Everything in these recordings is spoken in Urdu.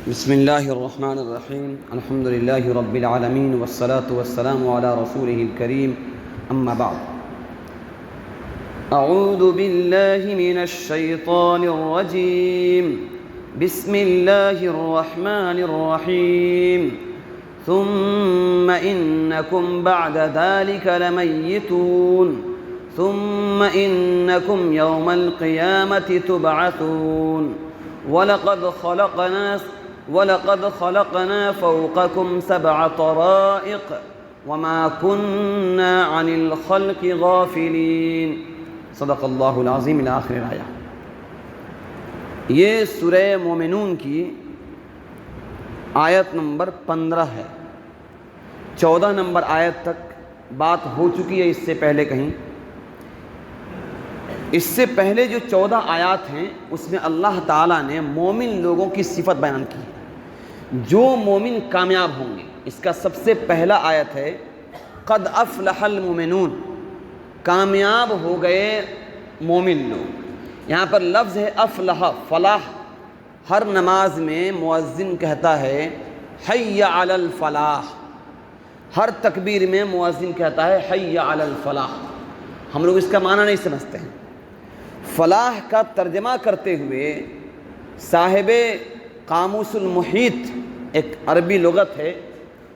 بسم الله الرحمن الرحيم الحمد لله رب العالمين والصلاة والسلام على رسوله الكريم أما بعد أعوذ بالله من الشيطان الرجيم بسم الله الرحمن الرحيم ثم إنكم بعد ذلك لميتون ثم إنكم يوم القيامة تبعثون ولقد خلقنا فوقكم 7 طرائق وما كنا عن الخلق غافلين صدق اللہ العظیم الآخر آیا۔ یہ سورہ مومنون کی آیت نمبر 15 ہے۔ 14 نمبر آیت تک بات ہو چکی ہے اس سے پہلے کہیں۔ اس سے پہلے جو 14 آیات ہیں اس میں اللہ تعالیٰ نے مومن لوگوں کی صفت بیان کی ہے، جو مومن کامیاب ہوں گے۔ اس کا سب سے پہلا آیت ہے قد افلح المومنون، کامیاب ہو گئے مومن لوگ۔ یہاں پر لفظ ہے افلح، فلاح۔ ہر نماز میں مؤذن کہتا ہے حی علی الفلاح، ہر تکبیر میں مؤذن کہتا ہے حی علی الفلاح۔ ہم لوگ اس کا معنی نہیں سمجھتے ہیں۔ فلاح کا ترجمہ کرتے ہوئے صاحب قاموس المحیط، ایک عربی لغت ہے،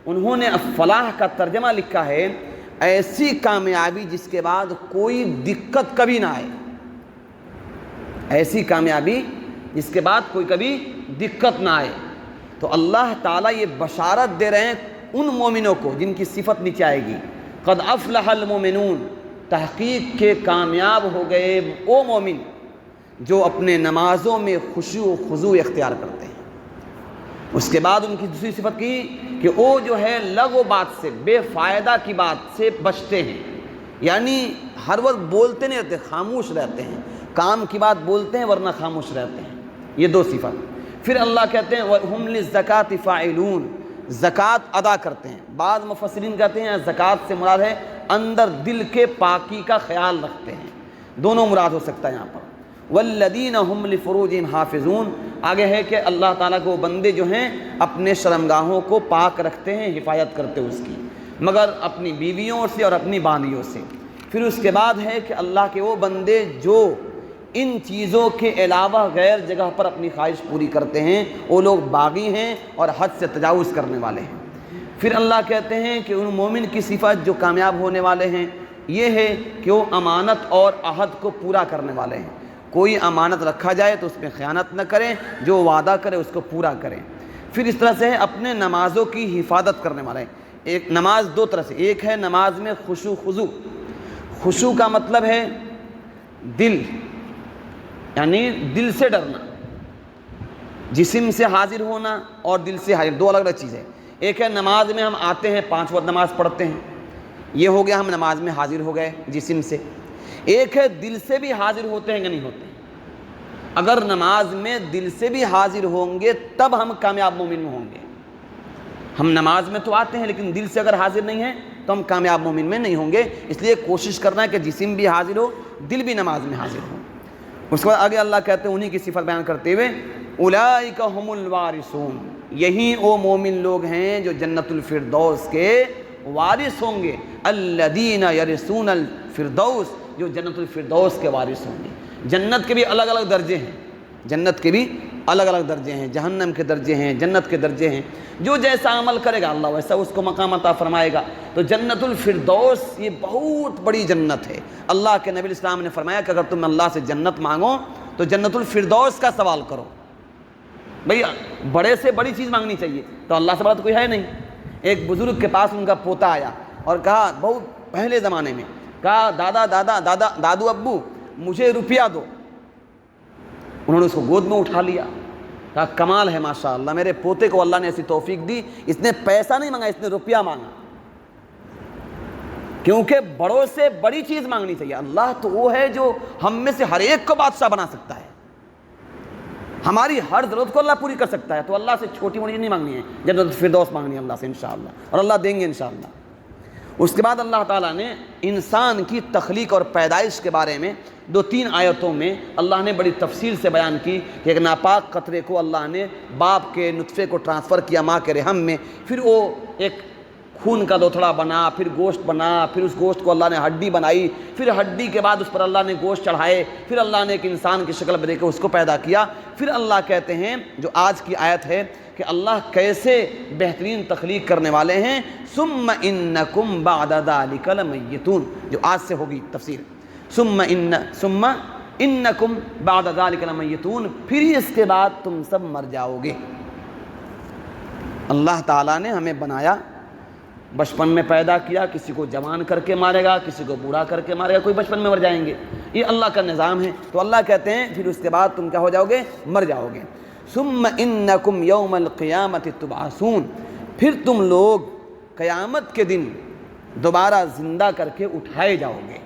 انہوں نے فلاح کا ترجمہ لکھا ہے ایسی کامیابی جس کے بعد کوئی دقت کبھی نہ آئے، ایسی کامیابی جس کے بعد کوئی کبھی دقت نہ آئے۔ تو اللہ تعالیٰ یہ بشارت دے رہے ہیں ان مومنوں کو جن کی صفت نیچے آئے گی، قد افلح المومنون، تحقیق کے کامیاب ہو گئے وہ مومن جو اپنے نمازوں میں خشوع و خضوع اختیار کرتے ہیں۔ اس کے بعد ان کی دوسری صفت کی کہ وہ جو ہے لغو بات سے، بے فائدہ کی بات سے بچتے ہیں، یعنی ہر وقت بولتے نہیں رہتے، خاموش رہتے ہیں، کام کی بات بولتے ہیں ورنہ خاموش رہتے ہیں۔ یہ 2 صفت۔ پھر اللہ کہتے ہیں وَهُمْ لِلزَّكَاةِ فَاعِلُونَ، زکوٰۃ ادا کرتے ہیں۔ بعض مفسرین کہتے ہیں زکوٰۃ سے مراد ہے اندر دل کے پاکی کا خیال رکھتے ہیں، دونوں مراد ہو سکتا ہے یہاں پر۔ وَالَّذِينَ هُمْ لِفُرُوجِهِمْ حَافِظُونَ، آگے ہے کہ اللہ تعالیٰ کو بندے جو ہیں اپنے شرمگاہوں کو پاک رکھتے ہیں، حفاظت کرتے ہیں اس کی، مگر اپنی بیویوں سے اور اپنی باندیوں سے۔ پھر اس کے بعد ہے کہ اللہ کے وہ بندے جو ان چیزوں کے علاوہ غیر جگہ پر اپنی خواہش پوری کرتے ہیں، وہ لوگ باغی ہیں اور حد سے تجاوز کرنے والے ہیں۔ پھر اللہ کہتے ہیں کہ ان مومن کی صفت جو کامیاب ہونے والے ہیں یہ ہے کہ وہ امانت اور عہد کو پورا کرنے والے ہیں۔ کوئی امانت رکھا جائے تو اس میں خیانت نہ کریں، جو وعدہ کرے اس کو پورا کریں۔ پھر اس طرح سے ہے اپنے نمازوں کی حفاظت کرنے والے ہیں۔ ایک نماز 2 طرح سے، ایک ہے نماز میں خشوع خضوع۔ خشوع کا مطلب ہے دل، یعنی دل سے ڈرنا، جسم سے حاضر ہونا اور دل سے حاضر، 2 الگ الگ چیزیں۔ ایک ہے نماز میں ہم آتے ہیں 5 وقت نماز پڑھتے ہیں، یہ ہو گیا ہم نماز میں حاضر ہو گئے جسم سے۔ ایک ہے دل سے بھی حاضر ہوتے ہیں کہ نہیں ہوتے ہیں۔ اگر نماز میں دل سے بھی حاضر ہوں گے تب ہم کامیاب مومن میں ہوں گے۔ ہم نماز میں تو آتے ہیں لیکن دل سے اگر حاضر نہیں ہیں تو ہم کامیاب مومن میں نہیں ہوں گے۔ اس لیے کوشش کرنا ہے کہ جسم بھی حاضر ہو، دل بھی نماز میں حاضر ہو۔ اس کے بعد آگے اللہ کہتے ہیں انہی کی صفت بیان کرتے ہوئے اولئک ھم الوارثون، یہی وہ مومن لوگ ہیں جو جنت الفردوس کے وارث ہوں گے۔ الذین یرثون الفردوس، جو جنت الفردوس کے وارث ہوں گے۔ جنت کے بھی الگ الگ درجے ہیں، جنت کے بھی الگ الگ درجے ہیں، جہنم کے درجے ہیں، جنت کے درجے ہیں۔ جو جیسا عمل کرے گا اللہ ویسا اس کو مقام عطا فرمائے گا۔ تو جنت الفردوس یہ بہت بڑی جنت ہے۔ اللہ کے نبی اسلام نے فرمایا کہ اگر تم اللہ سے جنت مانگو تو جنت الفردوس کا سوال کرو۔ بھئی بڑے سے بڑی چیز مانگنی چاہیے، تو اللہ سے بڑا تو کوئی ہے نہیں۔ ایک بزرگ کے پاس ان کا پوتا آیا اور کہا، بہت پہلے زمانے میں، کہا دادو ابو مجھے روپیہ دو۔ انہوں نے اس کو گود میں اٹھا لیا، کہا کمال ہے ماشاءاللہ، میرے پوتے کو اللہ نے ایسی توفیق دی، اس نے پیسہ نہیں مانگا، اس نے روپیہ مانگا۔ کیونکہ بڑوں سے بڑی چیز مانگنی چاہیے۔ اللہ تو وہ ہے جو ہم میں سے ہر ایک کو بادشاہ بنا سکتا ہے، ہماری ہر ضرورت کو اللہ پوری کر سکتا ہے۔ تو اللہ سے چھوٹی موٹی نہیں مانگنی ہے، جنت الفردوس مانگنی ہے اللہ سے انشاءاللہ، اور اللہ دیں گے انشاءاللہ۔ اس کے بعد اللہ تعالیٰ نے انسان کی تخلیق اور پیدائش کے بارے میں 2-3 آیتوں میں اللہ نے بڑی تفصیل سے بیان کی کہ ایک ناپاک قطرے کو اللہ نے باپ کے نطفے کو ٹرانسفر کیا ماں کے رحم میں، پھر وہ ایک خون کا لوتھڑا بنا، پھر گوشت بنا، پھر اس گوشت کو اللہ نے ہڈی بنائی، پھر ہڈی کے بعد اس پر اللہ نے گوشت چڑھائے، پھر اللہ نے ایک انسان کی شکل دے کے اس کو پیدا کیا۔ پھر اللہ کہتے ہیں جو آج کی آیت ہے کہ اللہ کیسے بہترین تخلیق کرنے والے ہیں، ثم انکم بعد ذلک لمیتون، جو آج سے ہوگی تفسیر، ثم انکم بعد ذلک لمیتون، پھر ہی اس کے بعد تم سب مر جاؤ گے۔ اللہ تعالیٰ نے ہمیں بنایا، بچپن میں پیدا کیا، کسی کو جوان کر کے مارے گا، کسی کو بوڑھا کر کے مارے گا، کوئی بچپن میں مر جائیں گے، یہ اللہ کا نظام ہے۔ تو اللہ کہتے ہیں پھر اس کے بعد تم کیا ہو جاؤ گے، مر جاؤ گے۔ ثم انکم یوم القیامت تبعثون، پھر تم لوگ قیامت کے دن دوبارہ زندہ کر کے اٹھائے جاؤ گے۔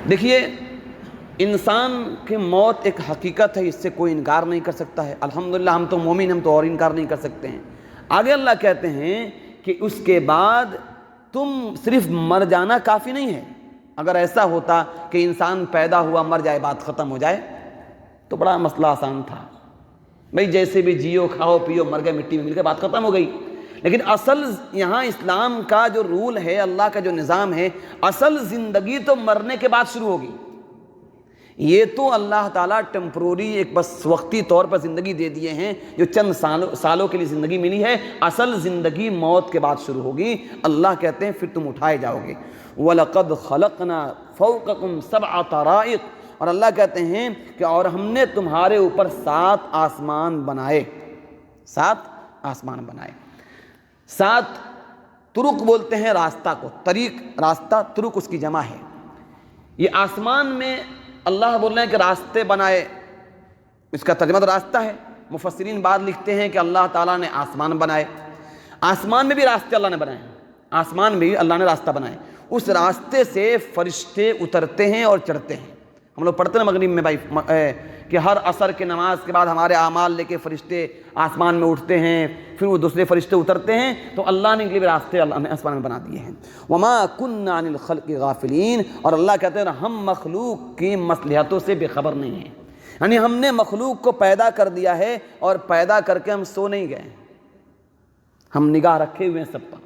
دیکھیے انسان کی موت ایک حقیقت ہے، اس سے کوئی انکار نہیں کر سکتا ہے۔ الحمدللہ ہم تو مومن، ہم تو اور انکار نہیں کر سکتے ہیں۔ آگے اللہ کہتے ہیں کہ اس کے بعد تم صرف مر جانا کافی نہیں ہے۔ اگر ایسا ہوتا کہ انسان پیدا ہوا مر جائے بات ختم ہو جائے تو بڑا مسئلہ آسان تھا، بھئی جیسے بھی جیو کھاؤ پیو مر گئے مٹی میں مل گئے بات ختم ہو گئی۔ لیکن اصل یہاں اسلام کا جو رول ہے، اللہ کا جو نظام ہے، اصل زندگی تو مرنے کے بعد شروع ہوگی۔ یہ تو اللہ تعالیٰ ٹیمپروری ایک بس وقتی طور پر زندگی دے دیے ہیں، جو چند سالوں کے لیے زندگی ملی ہے، اصل زندگی موت کے بعد شروع ہوگی۔ اللہ کہتے ہیں پھر تم اٹھائے جاؤ گے۔ وَلَقَدْ خَلَقْنَا فَوْقَكُمْ سَبْعَ طَرَائِقَ، اور اللہ کہتے ہیں کہ اور ہم نے تمہارے اوپر 7 آسمان بنائے، 7 آسمان بنائے۔ 7 طرق بولتے ہیں راستہ کو، طریق راستہ، طرق اس کی جمع ہے۔ یہ آسمان میں اللہ بول رہے ہیں کہ راستے بنائے، اس کا ترجمہ تو راستہ ہے۔ مفسرین بعد لکھتے ہیں کہ اللہ تعالیٰ نے آسمان بنائے، آسمان میں بھی راستے اللہ نے بنائے، آسمان میں بھی اللہ نے راستہ بنائے، اس راستے سے فرشتے اترتے ہیں اور چڑھتے ہیں۔ ہم لوگ پڑھتے ہیں مغرب میں بھائی کہ ہر عصر کے نماز کے بعد ہمارے اعمال لے کے فرشتے آسمان میں اٹھتے ہیں، پھر وہ دوسرے فرشتے اترتے ہیں، تو اللہ نے ان کے لیے راستے اللہ نے آسمان میں بنا دیے ہیں۔ وَمَا كُنَّا عَنِ الْخَلْقِ غَافِلِينَ، اور اللہ کہتے ہیں ہم مخلوق کی مصلحتوں سے بے خبر نہیں ہیں، یعنی ہم نے مخلوق کو پیدا کر دیا ہے اور پیدا کر کے ہم سو نہیں گئے، ہم نگاہ رکھے ہوئے ہیں سب پر،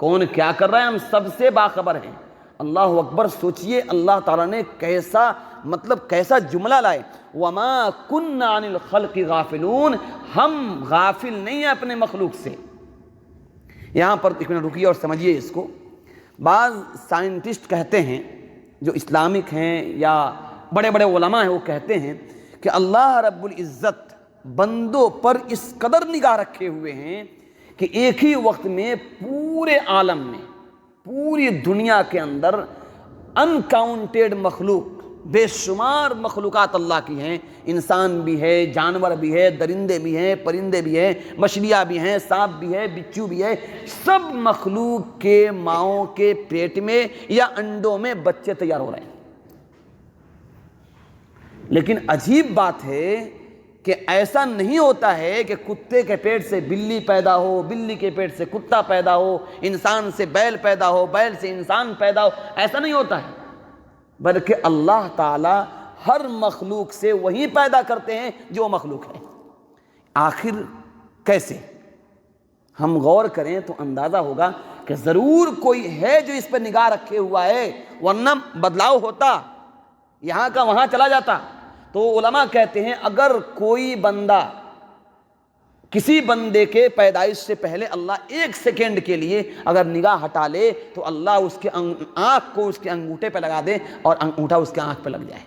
کون کیا کر رہا ہے ہم سب سے باخبر ہیں۔ اللہ اکبر، سوچئے اللہ تعالیٰ نے کیسا جملہ لائے، وَمَا كُنَّا عَنِ الْخَلْقِ غَافِلُونَ، ہم غافل نہیں ہیں اپنے مخلوق سے۔ یہاں پر ایک منٹ رکیے اور سمجھیے اس کو۔ بعض سائنٹسٹ کہتے ہیں جو اسلامک ہیں یا بڑے بڑے علماء ہیں، وہ کہتے ہیں کہ اللہ رب العزت بندوں پر اس قدر نگاہ رکھے ہوئے ہیں کہ ایک ہی وقت میں پورے عالم میں، پوری دنیا کے اندر انکاؤنٹیڈ مخلوق، بے شمار مخلوقات اللہ کی ہیں، انسان بھی ہے، جانور بھی ہے، درندے بھی ہیں، پرندے بھی ہیں، مچھلیاں بھی ہیں، سانپ بھی ہے، بچھو بھی ہے، سب مخلوق کے ماؤں کے پیٹ میں یا انڈوں میں بچے تیار ہو رہے ہیں۔ لیکن عجیب بات ہے کہ ایسا نہیں ہوتا ہے کہ کتے کے پیٹ سے بلی پیدا ہو، بلی کے پیٹ سے کتا پیدا ہو، انسان سے بیل پیدا ہو، بیل سے انسان پیدا ہو، ایسا نہیں ہوتا ہے، بلکہ اللہ تعالیٰ ہر مخلوق سے وہی پیدا کرتے ہیں جو مخلوق ہے۔ آخر کیسے؟ ہم غور کریں تو اندازہ ہوگا کہ ضرور کوئی ہے جو اس پہ نگاہ رکھے ہوا ہے، ورنہ بدلاؤ ہوتا، یہاں کا وہاں چلا جاتا۔ تو علماء کہتے ہیں اگر کوئی بندہ، کسی بندے کے پیدائش سے پہلے اللہ 1 سیکنڈ کے لیے اگر نگاہ ہٹا لے تو اللہ اس کے آنکھ کو اس کے انگوٹھے پہ لگا دے اور انگوٹھا اس کے آنکھ پہ لگ جائے۔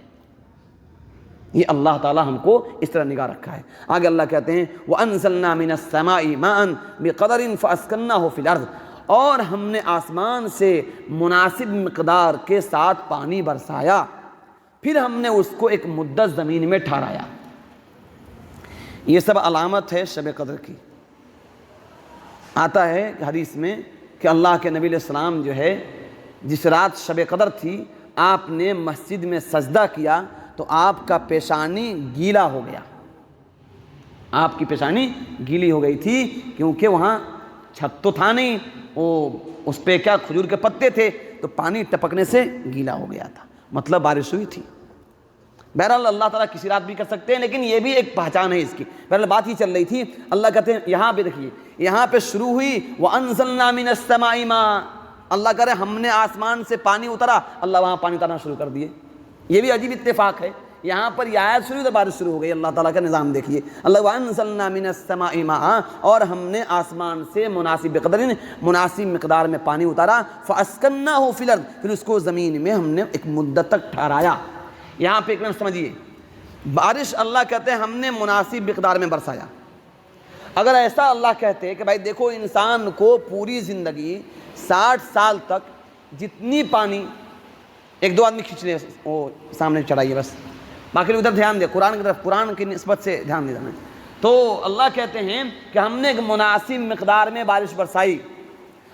یہ اللہ تعالیٰ ہم کو اس طرح نگاہ رکھا ہے۔ آگے اللہ کہتے ہیں وَأَنزَلْنَا مِنَ السَّمَاءِ مَاءً بِقَدَرٍ فَأَسْكَنَّاهُ فِي الْأَرْضِ، اور ہم نے آسمان سے مناسب مقدار کے ساتھ پانی برسایا، پھر ہم نے اس کو ایک مدت زمین میں ٹھہرایا۔ یہ سب علامت ہے شب قدر کی۔ آتا ہے حدیث میں کہ اللہ کے نبی علیہ السلام جو ہے جس رات شب قدر تھی آپ نے مسجد میں سجدہ کیا تو آپ کا پیشانی گیلا ہو گیا، آپ کی پیشانی گیلی ہو گئی تھی، کیونکہ وہاں چھت تو تھا نہیں، وہ اس پہ کیا کھجور کے پتے تھے، تو پانی ٹپکنے سے گیلا ہو گیا تھا، مطلب بارش ہوئی تھی۔ بہرحال اللہ تعالیٰ کسی رات بھی کر سکتے ہیں، لیکن یہ بھی ایک پہچان ہے اس کی۔ بہرحال بات ہی چل رہی تھی، اللہ کہتے ہیں یہاں پہ دیکھیے، یہاں پہ شروع ہوئی وَأَنزَلْنَا مِنَ السَّمَاءِ مَاءً، اللہ کہہ رہے ہم نے آسمان سے پانی اتارا، اللہ وہاں پانی اتارنا شروع کر دیے۔ یہ بھی عجیب اتفاق ہے، یہاں پر یہ آیت شروع تو بارش شروع ہو گئی۔ اللہ تعالیٰ کا نظام دیکھیے، اللہ وَأَنزَلْنَا مِنَ السَّمَاءِ مَاءً، اور ہم نے آسمان سے مناسب مقدار میں پانی اتارا، فَأَسْكَنَّاهُ فِي الْأَرْضِ، پھر اس کو زمین میں ہم نے ایک مدت تک ٹھہرایا۔ یہاں پہ ایک منٹ سمجھیے، بارش اللہ کہتے ہیں ہم نے مناسب مقدار میں برسایا۔ اگر ایسا اللہ کہتے کہ بھائی دیکھو انسان کو پوری زندگی 60 سال تک جتنی پانی، ایک دو آدمی کھینچ لیں وہ سامنے چڑھائیے بس، باقی ادھر دھیان دے، قرآن کی طرف، قرآن کی نسبت سے دھیان دے دینا۔ تو اللہ کہتے ہیں کہ ہم نے ایک مناسب مقدار میں بارش برسائی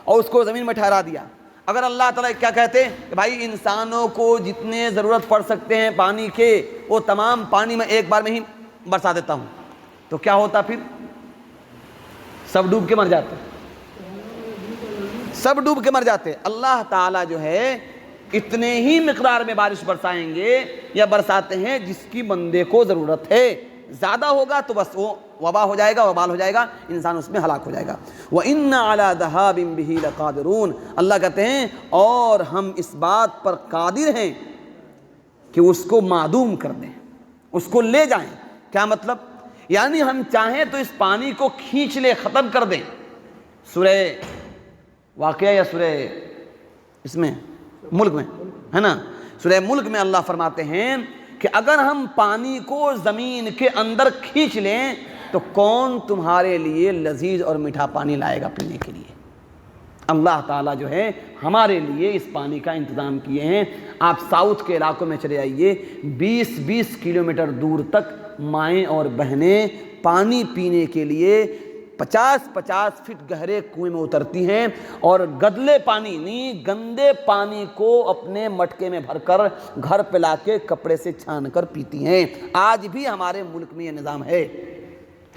اور اس کو زمین میں ٹھہرا دیا۔ اگر اللہ تعالیٰ کیا کہتے کہ بھائی انسانوں کو جتنے ضرورت پڑ سکتے ہیں پانی کے، وہ تمام پانی میں ایک بار میں ہی برسا دیتا ہوں، تو کیا ہوتا؟ پھر سب ڈوب کے مر جاتے، سب ڈوب کے مر جاتے۔ اللہ تعالیٰ جو ہے اتنے ہی مقدار میں بارش برسائیں گے یا برساتے ہیں جس کی بندے کو ضرورت ہے، زیادہ ہوگا تو بس وہ وبا ہو جائے گا، وبال ہو جائے گا، انسان اس میں ہلاک ہو جائے گا۔ وَإِنَّ عَلَىٰ ذَهَابٍ بِهِ لَقَادِرُونَ، اللہ کہتے ہیں اور ہم اس بات پر قادر ہیں کہ اس کو معدوم کر دیں، اس کو لے جائیں۔ کیا مطلب؟ یعنی ہم چاہیں تو اس پانی کو کھینچ لے، ختم کر دیں۔ سورہ واقعہ یا سورہ اس میں ملک میں ہے نا، سورہ ملک میں اللہ فرماتے ہیں کہ اگر ہم پانی کو زمین کے اندر کھینچ لیں تو کون تمہارے لیے لذیذ اور میٹھا پانی لائے گا پینے کے لیے؟ اللہ تعالیٰ جو ہے ہمارے لیے اس پانی کا انتظام کیے ہیں۔ آپ ساؤتھ کے علاقوں میں چلے آئیے، 20 کلومیٹر دور تک مائیں اور بہنیں پانی پینے کے لیے 50 فٹ گہرے کنویں میں اترتی ہیں اور گدلے پانی نہیں، گندے پانی کو اپنے مٹکے میں بھر کر گھر پہ لا کے کپڑے سے چھان کر پیتی ہیں۔ آج بھی ہمارے ملک میں یہ نظام ہے،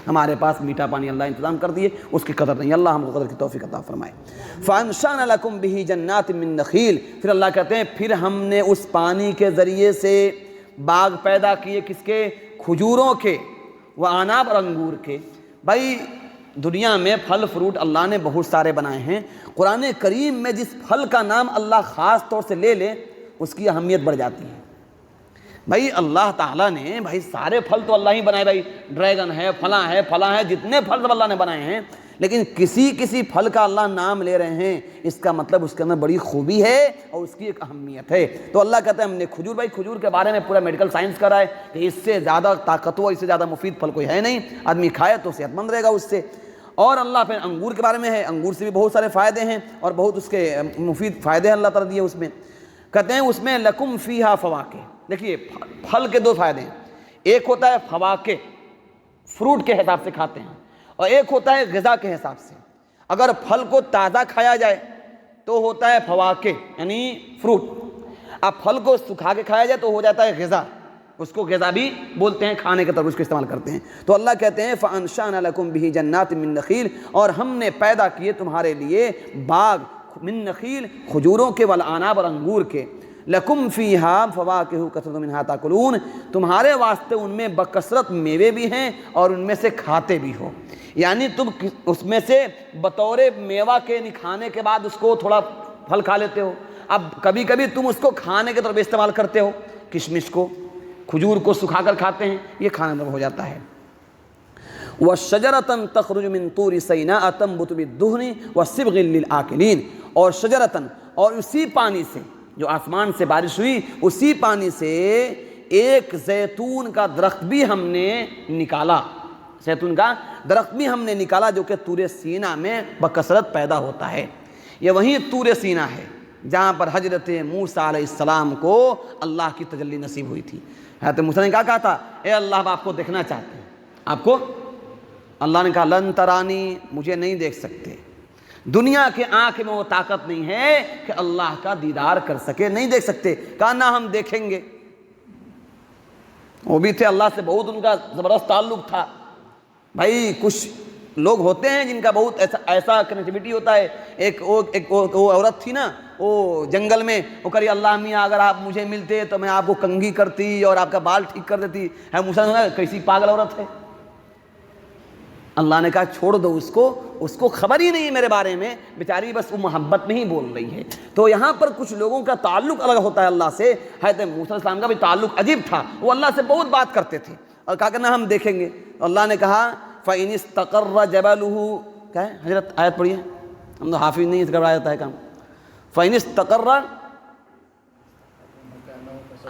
ہمارے پاس میٹھا پانی اللہ انتظام کر دیے، اس کی قدر نہیں۔ اللہ ہم کو قدر کی توفیق عطا فرمائے۔ فَأَنشَأْنَا لَكُمْ بِهِ جَنَّاتٍ مِّن نَخِيلٍ، پھر اللہ کہتے ہیں پھر ہم نے اس پانی کے ذریعے سے باغ پیدا کیے، کس کے؟ کھجوروں کے، وعناب اور انگور کے۔ بھائی دنیا میں پھل فروٹ اللہ نے بہت سارے بنائے ہیں، قرآن کریم میں جس پھل کا نام اللہ خاص طور سے لے لے اس کی اہمیت بڑھ جاتی ہے۔ بھائی اللہ تعالیٰ نے بھائی سارے پھل تو اللہ ہی بنائے، بھائی ڈریگن ہے، فلاں ہے، جتنے پھل سب اللہ نے بنائے ہیں، لیکن کسی پھل کا اللہ نام لے رہے ہیں، اس کا مطلب اس کے اندر بڑی خوبی ہے اور اس کی ایک اہمیت ہے۔ تو اللہ کہتا ہے ہم نے کھجور، بھائی کھجور کے بارے میں پورا میڈیکل سائنس کر رہا ہے کہ اس سے زیادہ طاقتور، اس سے زیادہ مفید پھل کوئی ہے نہیں، آدمی کھائے تو صحت مند رہے گا اس سے۔ اور اللہ پھر انگور کے بارے میں ہے، انگور سے بھی بہت سارے فائدے ہیں اور بہت اس کے مفید فائدے ہیں اللہ تعالیٰ دیے اس میں۔ کہتے ہیں اس میں لکم فیہا فواکہ، دیکھیے پھل کے دو فائدے ہیں، ایک ہوتا ہے فواکہ، فروٹ کے حساب سے کھاتے ہیں، اور ایک ہوتا ہے غذا کے حساب سے۔ اگر پھل کو تازہ کھایا جائے تو ہوتا ہے فواکہ یعنی فروٹ، اب پھل کو سکھا کے کھایا جائے تو ہو جاتا ہے غذا، اس کو غذا بھی بولتے ہیں، کھانے کے طور پر اس کو استعمال کرتے ہیں۔ تو اللہ کہتے ہیں فَأَنشَأْنَا لَكُمْ بِهِ جَنَّاتٍ مِّن نَخِيلٍ، اور ہم نے پیدا کیے تمہارے لیے باغ من نخیل، کھجوروں کے، والعناب اور انگور کے، لکم فیہا فواکہ کثرۃ منہا تاکلون، تمہارے واسطے ان میں بکثرت میوے بھی ہیں اور ان میں سے کھاتے بھی ہو، یعنی تم اس میں سے بطور میوہ کے کھانے کے بعد اس کو تھوڑا پھل کھا لیتے ہو، اب کبھی کبھی تم اس کو کھانے کے طور پہ استعمال کرتے ہو، کشمش کو، کھجور کو سکھا کر کھاتے ہیں، یہ کھانے میں ہو جاتا ہے۔ وَشَجَرَةً تَخْرُجُ مِن طُورِ سَيْنَاءَ تَنبُتُ بِالدُّهْنِ وَصِبْغٍ لِّلْآكِلِينَ، اور شجرتاً، اور اسی پانی سے جو آسمان سے بارش ہوئی، اسی پانی سے ایک زیتون کا درخت بھی ہم نے نکالا، زیتون کا درخت بھی ہم نے نکالا جو کہ طور سینا میں بکثرت پیدا ہوتا ہے۔ یہ وہی طور سینا ہے جہاں پر حضرت موسیٰ علیہ السلام کو اللہ کی تجلی نصیب ہوئی تھی۔ حضرت موسیٰ نے کیا کہا تھا؟ اے اللہ ہم آپ کو دیکھنا چاہتے ہیں، آپ کو، اللہ نے کہا لن ترانی، مجھے نہیں دیکھ سکتے، دنیا کے آنکھ میں وہ طاقت نہیں ہے کہ اللہ کا دیدار کر سکے، نہیں دیکھ سکتے۔ کہا نہ ہم دیکھیں گے، وہ بھی تھے اللہ سے بہت ان کا زبردست تعلق تھا، بھائی کچھ لوگ ہوتے ہیں جن کا بہت ایسا کنیکٹیوٹی ہوتا ہے. ایک وہ عورت تھی نا, وہ جنگل میں, وہ کری اللہ میاں اگر آپ مجھے ملتے تو میں آپ کو کنگھی کرتی اور آپ کا بال ٹھیک کر دیتی. ہے موسیٰ نے کہا کیسی پاگل عورت ہے. اللہ نے کہا چھوڑ دو اس کو خبر ہی نہیں ہے میرے بارے میں, بیچاری بس وہ محبت میں ہی بول رہی ہے. تو یہاں پر کچھ لوگوں کا تعلق الگ ہوتا ہے اللہ سے. حضرت موسیٰ علیہ السلام کا بھی تعلق عجیب تھا, وہ اللہ سے بہت بات کرتے تھے. اور کہا کرنا ہم دیکھیں گے. اللہ نے کہا فَإِنِ اسْتَقَرَّ جَبَلُهُ, کیا ہے حضرت آیت پڑھیے, ہم تو حافظ نہیں, اس گڑبڑا جاتا ہے کام. فَإِنِ اسْتَقَرَّ,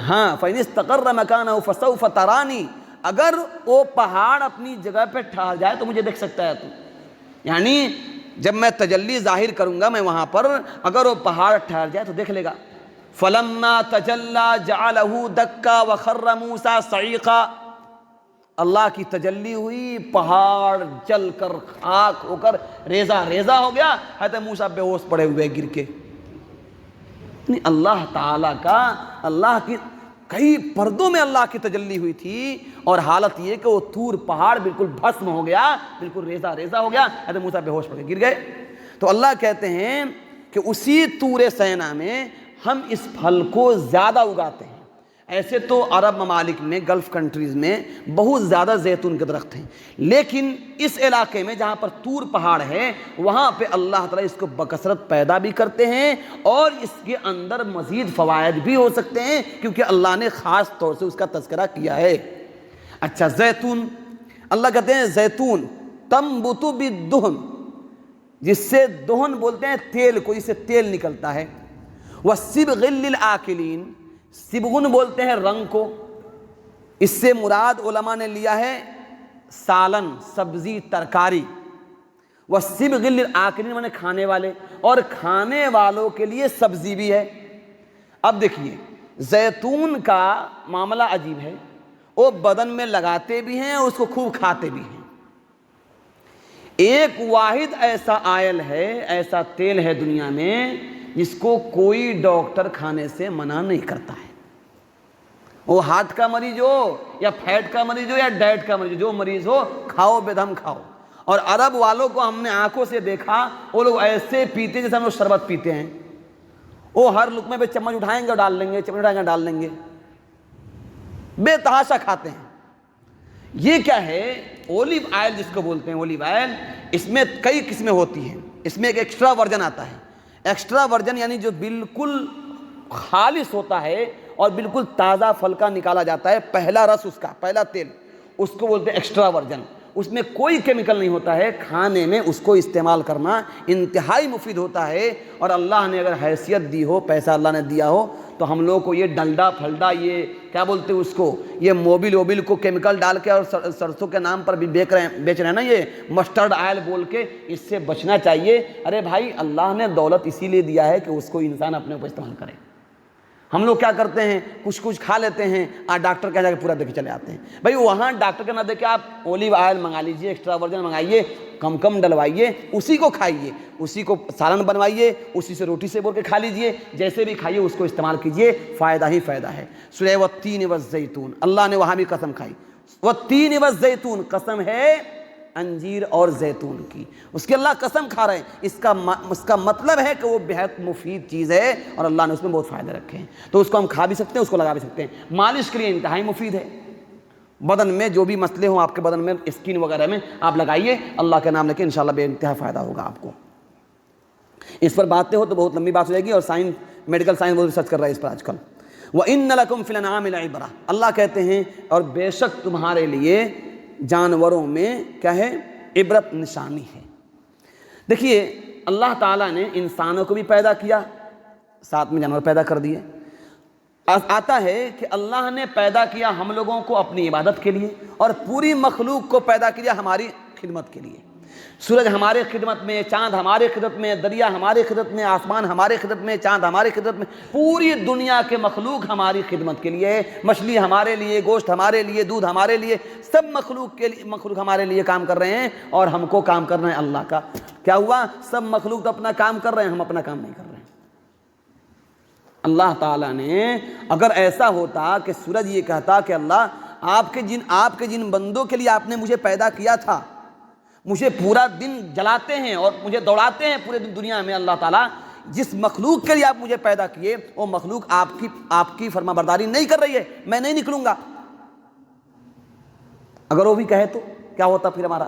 ہاں فَإِنِ اسْتَقَرَّ مَكَانَهُ فَسَوْفَ تَرَانِي, اگر وہ پہاڑ اپنی جگہ پہ ٹھہر جائے تو مجھے دیکھ سکتا ہے تو. یعنی جب میں تجلی ظاہر کروں گا میں وہاں پر, اگر وہ پہاڑ ٹھہر جائے تو دیکھ لے گا. فَلَمَّا تَجَلَّى جَعَلَهُ دَكَّا وَخَرَّ مُوسَىٰ صَعِيقًا, اللہ کی تجلی ہوئی, پہاڑ جل کر خاک ہو کر ریزہ ریزہ ہو گیا. حضرت موسیٰ بے ہوش پڑے ہوئے گر کے. اللہ تعالیٰ کا, اللہ کی کئی پردوں میں اللہ کی تجلی ہوئی تھی, اور حالت یہ کہ وہ طور پہاڑ بالکل بھسم ہو گیا, بالکل ریزہ ریزہ ہو گیا. حضرت موسیٰ بے ہوش پڑ کے گر گئے. تو اللہ کہتے ہیں کہ اسی طور سینا میں ہم اس پھل کو زیادہ اگاتے ہیں. ایسے تو عرب ممالک میں, گلف کنٹریز میں بہت زیادہ زیتون کے درخت ہیں, لیکن اس علاقے میں جہاں پر طور پہاڑ ہے وہاں پہ اللہ تعالیٰ اس کو بکثرت پیدا بھی کرتے ہیں, اور اس کے اندر مزید فوائد بھی ہو سکتے ہیں, کیونکہ اللہ نے خاص طور سے اس کا تذکرہ کیا ہے. اچھا زیتون, اللہ کہتے ہیں زیتون تنبت بالدہن, جس سے دہن بولتے ہیں تیل کو, جس سے تیل نکلتا ہے. وَالصِّبْغِ لِلْآكِلِينَ, سبغن بولتے ہیں رنگ کو. اس سے مراد علماء نے لیا ہے سالن, سبزی, ترکاری. وَالصِّبْغِ لِلْآكِلِينَ مانے کھانے والے, اور کھانے والوں کے لیے سبزی بھی ہے. اب دیکھیے زیتون کا معاملہ عجیب ہے, وہ بدن میں لگاتے بھی ہیں اور اس کو خوب کھاتے بھی ہیں. ایک واحد ایسا آئل ہے, ایسا تیل ہے دنیا میں جس کو کوئی ڈاکٹر کھانے سے منع نہیں کرتا ہے. وہ ہارٹ کا مریض ہو یا فیٹ کا مریض ہو یا ڈائٹ کا مریض ہو, جو مریض ہو کھاؤ بے دم کھاؤ. اور عرب والوں کو ہم نے آنکھوں سے دیکھا, وہ لوگ ایسے پیتے جیسے ہم لوگ شربت پیتے ہیں. وہ ہر لقمے پہ چمچ اٹھائیں گے اور ڈال لیں گے, چمچ اٹھائیں گے ڈال لیں گے, بے تحاشا کھاتے ہیں. یہ کیا ہے؟ اولیو آئل جس کو بولتے ہیں, اولیو آئل. اس میں کئی قسمیں ہوتی ہیں. اس میں ایک ایکسٹرا ورجن آتا ہے. ایکسٹرا ورجن یعنی جو بالکل خالص ہوتا ہے اور بالکل تازہ پھل کا نکالا جاتا ہے, پہلا رس اس کا, پہلا تیل, اس کو بولتے ہیں ایکسٹرا ورجن. اس میں کوئی کیمیکل نہیں ہوتا ہے. کھانے میں اس کو استعمال کرنا انتہائی مفید ہوتا ہے. اور اللہ نے اگر حیثیت دی ہو, پیسہ اللہ نے دیا ہو, تو ہم لوگوں کو یہ ڈلڈا پھلڈا, یہ کیا بولتے ہیں اس کو, یہ موبل ووبل کو کیمیکل ڈال کے اور سرسوں کے نام پر بھی بیچ رہے ہیں نا, یہ مسٹرڈ آئل بول کے, اس سے بچنا چاہیے. ارے بھائی اللہ نے دولت اسی لیے دیا ہے کہ اس کو انسان اپنے اوپر استعمال کرے. ہم لوگ کیا کرتے ہیں, کچھ کھا لیتے ہیں, ڈاکٹر کہہ جا کے پورا دے کے چلے آتے ہیں. بھائی وہاں ڈاکٹر کا نہ دے کے آپ اولیو آئل منگا لیجئے, ایکسٹرا ورجن منگائیے, کم ڈلوائیے, اسی کو کھائیے, اسی کو سالن بنوائیے, اسی سے روٹی سے بول کے کھا لیجئے, جیسے بھی کھائیے اس کو استعمال کیجئے, فائدہ ہی فائدہ ہے. سورہ والتین والزیتون, اللہ نے وہاں بھی قسم کھائی. والتین والزیتون, قسم ہے انجیر اور زیتون کی. اس کی اللہ قسم کھا رہے ہیں. اس کا مطلب ہے کہ وہ بہت مفید چیز ہے اور اللہ نے اس میں بہت فائدے رکھے ہیں. تو اس کو ہم کھا بھی سکتے ہیں, اس کو لگا بھی سکتے ہیں. مالش کے لیے انتہائی مفید ہے. بدن میں جو بھی مسئلے ہوں آپ کے بدن میں, اسکن وغیرہ میں, آپ لگائیے, اللہ کے نام لے کے انشاءاللہ بے انتہا فائدہ ہوگا آپ کو. اس پر باتیں ہو تو بہت لمبی بات ہو جائے گی, اور سائنس, میڈیکل سائنس بہت ریسرچ کر رہا ہے اس پر آج کل. وَإِنَّ لَكُمْ فِي الْأَنْعَامِ لَعِبْرَةً, اللہ کہتے ہیں اور بے شک تمہارے لیے جانوروں میں کیا ہے, عبرت نشانی ہے. دیکھیے اللہ تعالیٰ نے انسانوں کو بھی پیدا کیا, ساتھ میں جانور پیدا کر دیے. آتا ہے کہ اللہ نے پیدا کیا ہم لوگوں کو اپنی عبادت کے لیے, اور پوری مخلوق کو پیدا کیا ہماری خدمت کے لیے. سورج ہمارے خدمت میں, چاند ہمارے خدمت میں, دریا ہمارے خدمت میں, آسمان ہمارے خدمت میں, چاند ہمارے خدمت میں, پوری دنیا کے مخلوق ہماری خدمت کے لیے. مچھلی ہمارے لیے, گوشت ہمارے لیے, دودھ ہمارے لیے, سب مخلوق ہمارے لیے کام کر رہے ہیں, اور ہم کو کام کرنا ہے اللہ کا. کیا ہوا, سب مخلوق تو اپنا کام کر رہے ہیں, ہم اپنا کام نہیں کر رہے ہیں. اللہ تعالیٰ نے اگر ایسا ہوتا کہ سورج یہ کہتا کہ اللہ آپ کے جن بندوں کے لیے آپ نے مجھے پیدا کیا تھا, مجھے پورا دن جلاتے ہیں اور مجھے دوڑاتے ہیں پورے دن دنیا میں اللہ تعالیٰ. جس مخلوق کے لیے آپ مجھے پیدا کیے وہ مخلوق آپ کی فرما برداری نہیں کر رہی ہے، میں نہیں نکلوں گا. اگر وہ بھی کہے تو کیا ہوتا پھر ہمارا؟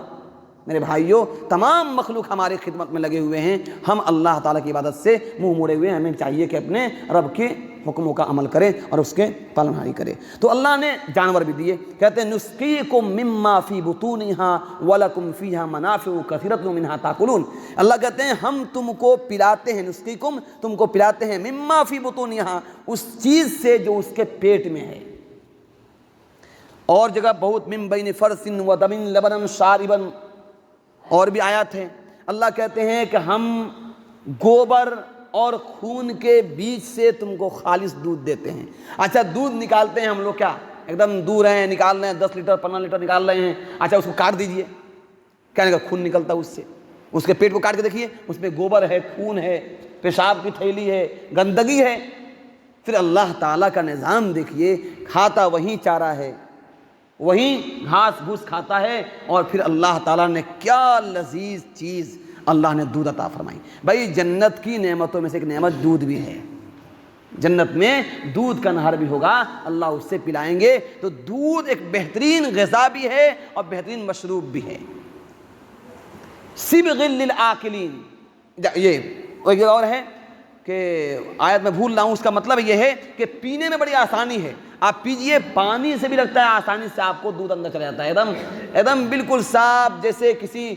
میرے بھائیوں، تمام مخلوق ہماری خدمت میں لگے ہوئے ہیں، ہم اللہ تعالیٰ کی عبادت سے منہ موڑے ہوئے ہیں. ہمیں چاہیے کہ اپنے رب کے حکموں کا عمل کرے اور اس کے پالنہاری کرے. تو اللہ نے جانور بھی دیے. کہتے ہیں نسقیکم مما فی بطونہا ولکم فیہا منافع کثیرۃ منہا تاکلون. اللہ کہتے ہیں ہم تم کو پلاتے ہیں، نسقیکم تم کو پلاتے ہیں، مما فی بطونہا اس چیز سے جو اس کے پیٹ میں ہے. اور جگہ بہت من بین فرث و دم لبنا شاربا اور بھی آیات ہیں. اللہ کہتے ہیں کہ ہم گوبر اور خون کے بیچ سے تم کو خالص دودھ دیتے ہیں. اچھا دودھ نکالتے ہیں ہم لوگ، کیا ایک دم دور ہیں نکال رہے ہیں، 10 لیٹر 15 لیٹر نکال رہے ہیں. اچھا اس کو کاٹ دیجئے، کیا نکال خون نکلتا ہے اس سے. اس کے پیٹ کو کاٹ کے دیکھیے، اس میں گوبر ہے، خون ہے، پیشاب کی تھیلی ہے، گندگی ہے. پھر اللہ تعالیٰ کا نظام دیکھیے، کھاتا وہیں چارہ ہے، وہیں گھاس بھوس کھاتا ہے. اور پھر اللہ تعالیٰ نے کیا لذیذ چیز اللہ نے دودھ عطا فرمائی. بھائی جنت کی نعمتوں میں سے ایک نعمت دودھ بھی ہے. جنت میں دودھ کا نہر بھی ہوگا، اللہ اس سے پلائیں گے. تو دودھ ایک بہترین غذا بھی ہے اور بہترین مشروب بھی ہے. صبغ للآکلین، یہ ایک جگہ اور ہے کہ آیت میں بھول رہا ہوں، اس کا مطلب یہ ہے کہ پینے میں بڑی آسانی ہے. آپ پیجئے، پانی سے بھی لگتا ہے آسانی سے آپ کو دودھ اندر چلا جاتا ہے، ایک دم بالکل صاف، جیسے کسی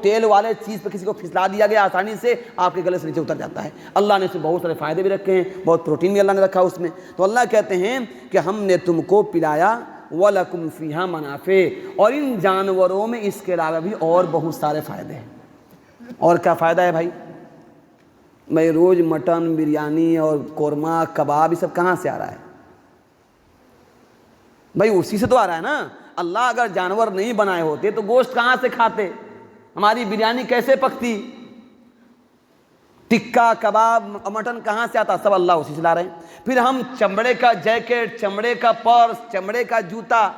تیل والے چیز پہ کسی کو پھسلا دیا گیا، آسانی سے آپ کے گلے سے نیچے اتر جاتا ہے. اللہ نے اس میں بہت سارے فائدے بھی رکھے ہیں، بہت پروٹین بھی اللہ نے رکھا اس میں. تو اللہ کہتے ہیں کہ ہم نے تم کو پلایا، وَلَكُمْ فِيهَا مَنَافِعُ، اور ان جانوروں میں اس کے علاوہ بھی اور بہت سارے فائدے ہیں. اور کیا فائدہ ہے بھائی؟ میں روز مٹن بریانی اور قورمہ کباب یہ سب کہاں سے آ رہا ہے بھائی؟ اسی سے تو آ رہا ہے نا. اللہ اگر جانور نہیں بنائے ہوتے تو گوشت کہاں سے کھاتے؟ ہماری بریانی کیسے پکتی؟ ٹکا کباب مٹن کہاں سے آتا؟ سب اللہ اسی سے لا رہے ہیں. پھر ہم چمڑے کا جیکٹ، چمڑے کا پرس، چمڑے کا جوتا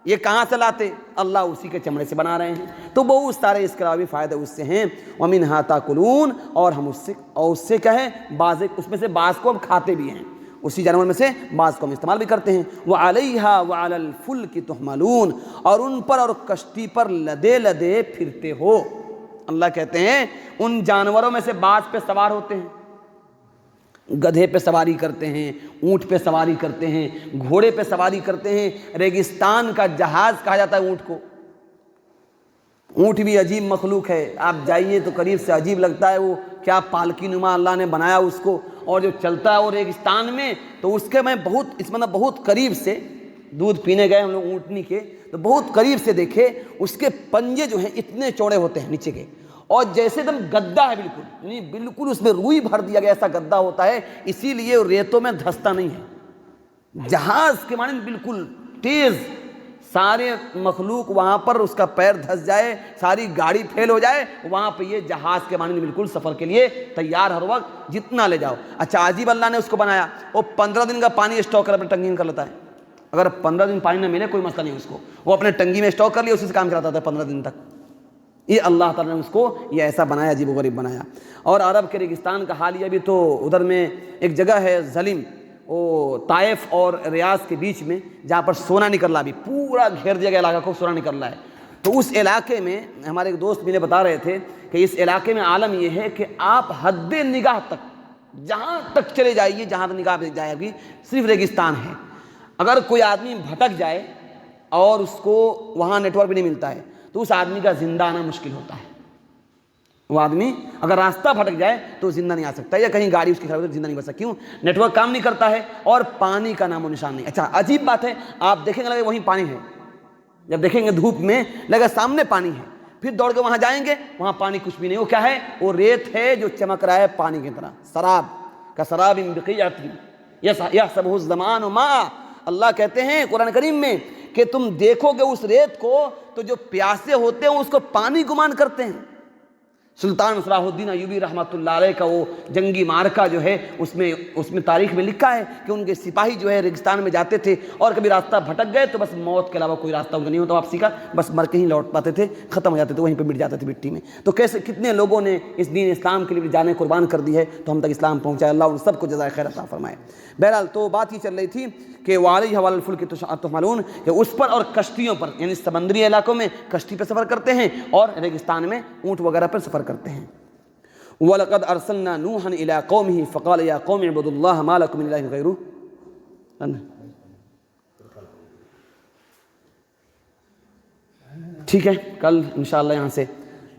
یہ کہاں سے لاتے؟ اللہ اسی کے چمڑے سے بنا رہے ہیں. تو بہت سارے اس کے علاوہ بھی فائدے اس سے ہیں. وَمِنْهَا تَأْكُلُونَ، اور ہم اس سے کہیں بعض، اس میں سے بعض کو ہم کھاتے بھی ہیں، اسی جانور میں سے بعض کو ہم استعمال بھی کرتے ہیں. وَعَلَيْهَا وَعَلَى الْفُلْكِ تُحْمَلُونَ، اور ان پر اور کشتی پر لدے لدے پھرتے ہو. اللہ کہتے ہیں ان جانوروں میں سے بعض پہ سوار ہوتے ہیں، گدھے پہ سواری کرتے ہیں، اونٹ پہ سواری کرتے ہیں، گھوڑے پہ سواری کرتے ہیں. ریگستان کا جہاز کہا جاتا ہے اونٹ کو. اونٹ بھی عجیب مخلوق ہے، آپ جائیے تو قریب سے عجیب لگتا ہے. وہ کیا پالکی نما اللہ نے بنایا اس کو، اور جو چلتا ہے وہ ریگستان میں. تو اس کے میں بہت قریب سے دودھ پینے گئے ہم لوگ اونٹنی کے، تو بہت قریب سے دیکھے اس کے پنجے جو ہیں اتنے چوڑے ہوتے ہیں نیچے کے، اور جیسے دم گدا ہے بالکل، یعنی بالکل اس میں روئی بھر دیا گیا ایسا گدا ہوتا ہے. اسی لیے ریتوں میں دھستا نہیں ہے، جہاز کے مانند بالکل تیز. سارے مخلوق وہاں پر اس کا پیر دھس جائے، ساری گاڑی پھیل ہو جائے، وہاں پہ یہ جہاز کے مانند بالکل سفر کے لیے تیار ہر وقت، جتنا لے جاؤ. اچھا عجیب اللہ نے اس کو بنایا. وہ 15 دن کا پانی اسٹاک کر اپنے ٹنکی میں کر لیتا ہے. اگر 15 دن پانی نہ ملے کوئی مسئلہ نہیں اس کو، وہ اپنے ٹنکی میں اسٹاک کر لیا، اسی سے کام کراتا تھا 15 دن تک. یہ اللہ تعالیٰ نے اس کو یہ ایسا بنایا، عجیب و غریب بنایا. اور عرب کے ریگستان کا حال یہ بھی تو ادھر میں ایک جگہ ہے ظلم، وہ طائف اور ریاض کے بیچ میں، جہاں پر سونا نکل رہا، بھی پورا گھیر دیا گیا علاقہ کو، سونا نکل رہا ہے. تو اس علاقے میں ہمارے ایک دوست مجھے بتا رہے تھے کہ اس علاقے میں عالم یہ ہے کہ آپ حد نگاہ تک جہاں تک چلے جائیے، جہاں تک نگاہ جائے گی صرف ریگستان ہے. اگر کوئی آدمی بھٹک جائے اور اس کو وہاں نیٹ ورک بھی نہیں ملتا ہے تو اس آدمی کا زندہ آنا مشکل ہوتا ہے. وہ آدمی اگر راستہ بھٹک جائے تو زندہ نہیں آ سکتا، یا کہیں گاڑی اس کی خراب ہو تو زندہ نہیں بچ سکتا. کیوں؟ نیٹ ورک کام نہیں کرتا ہے اور پانی کا نام و نشان نہیں. اچھا عجیب بات ہے، آپ دیکھیں گے لگے وہیں پانی ہے، جب دیکھیں گے دھوپ میں لگے سامنے پانی ہے، پھر دوڑ کے وہاں جائیں گے وہاں پانی کچھ بھی نہیں. وہ کیا ہے؟ وہ ریت ہے جو چمک رہا ہے پانی کی طرح. سراب کا سراب بقیعۃ یحسبہ الظمآن ماء. اللہ کہتے ہیں قرآن کریم میں کہ تم دیکھو گے اس ریت کو تو جو پیاسے ہوتے ہیں اس کو پانی گمان کرتے ہیں. سلطان صلاح الدین ایوبی رحمۃ اللہ علیہ کا وہ جنگی معرکہ جو ہے اس میں تاریخ میں لکھا ہے کہ ان کے سپاہی جو ہے ریگستان میں جاتے تھے اور کبھی راستہ بھٹک گئے تو بس موت کے علاوہ کوئی راستہ ان کا نہیں ہوتا واپسی کا، بس مر کے ہی لوٹ پاتے تھے، ختم ہو جاتے تھے، وہیں پہ مٹ جاتے تھے مٹی میں۔ تو کیسے کتنے لوگوں نے اس دین اسلام کے لیے جانیں قربان کر دی ہے تو ہم تک اسلام پہنچائے، اللہ ان سب کو جزائے خیر عطا فرمائے۔ بہرحال تو بات یہ چل رہی تھی کہ وعلیہ وعلی الفلک تحملون، کہ اس پر اور کشتیوں پر، یعنی سمندری علاقوں میں کشتی پہ سفر کرتے ہیں اور ریگستان میں اونٹ وغیرہ پر سفر کرتے ہیں۔ وَلَقَدْ أَرْسَلْنَا نُوحًا إِلَىٰ قَوْمِهِ فَقَالَ يَا قَوْمِ اعْبُدُوا اللَّهَ مَا لَكُم مِّنْ إِلَٰهٍ غَيْرُهُ۔ ٹھیک ہے، کل انشاءاللہ یہاں سے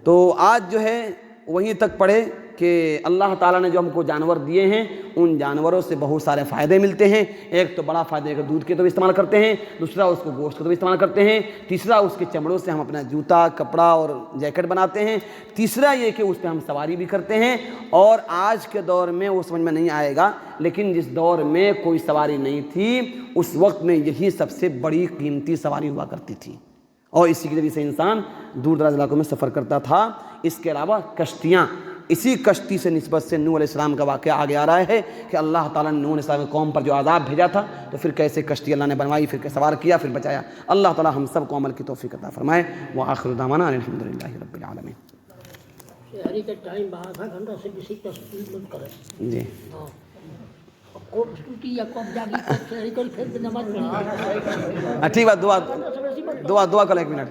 تو آج جو ہے وہیں تک پڑھے کہ اللہ تعالیٰ نے جو ہم کو جانور دیے ہیں ان جانوروں سے بہت سارے فائدے ملتے ہیں۔ ایک تو بڑا فائدہ ہے کہ دودھ کے تو بھی استعمال کرتے ہیں، دوسرا اس کو گوشت کے تو بھی استعمال کرتے ہیں، تیسرا اس کے چمڑوں سے ہم اپنا جوتا، کپڑا اور جیکٹ بناتے ہیں، تیسرا یہ کہ اس پہ ہم سواری بھی کرتے ہیں۔ اور آج کے دور میں وہ سمجھ میں نہیں آئے گا، لیکن جس دور میں کوئی سواری نہیں تھی اس وقت میں یہی سب سے بڑی قیمتی سواری ہوا کرتی تھی، اور اسی کے ذریعے سے انسان دور دراز علاقوں میں سفر کرتا تھا۔ اس کے علاوہ کشتیاں، اسی کشتی سے نسبت سے نوح علیہ السلام کا واقعہ آگے آ رہا ہے کہ اللہ تعالیٰ نے نوح علیہ السلام کی قوم پر جو عذاب بھیجا تھا تو پھر کیسے کشتی اللہ نے بنوائی، پھر سوار کیا، پھر بچایا۔ اللہ تعالیٰ ہم سب کو عمل کی توفیق عطا فرمائے۔ وآخر دعوانا الحمدللہ رب العالمین۔ شہری کا ٹائم آدھا گھنٹہ سے کسی تسلیم مت کرے جی یا کب جاگی کب شہری کو پھر نماز پڑھا ٹھیک بات، دعا کرو 1 منٹ۔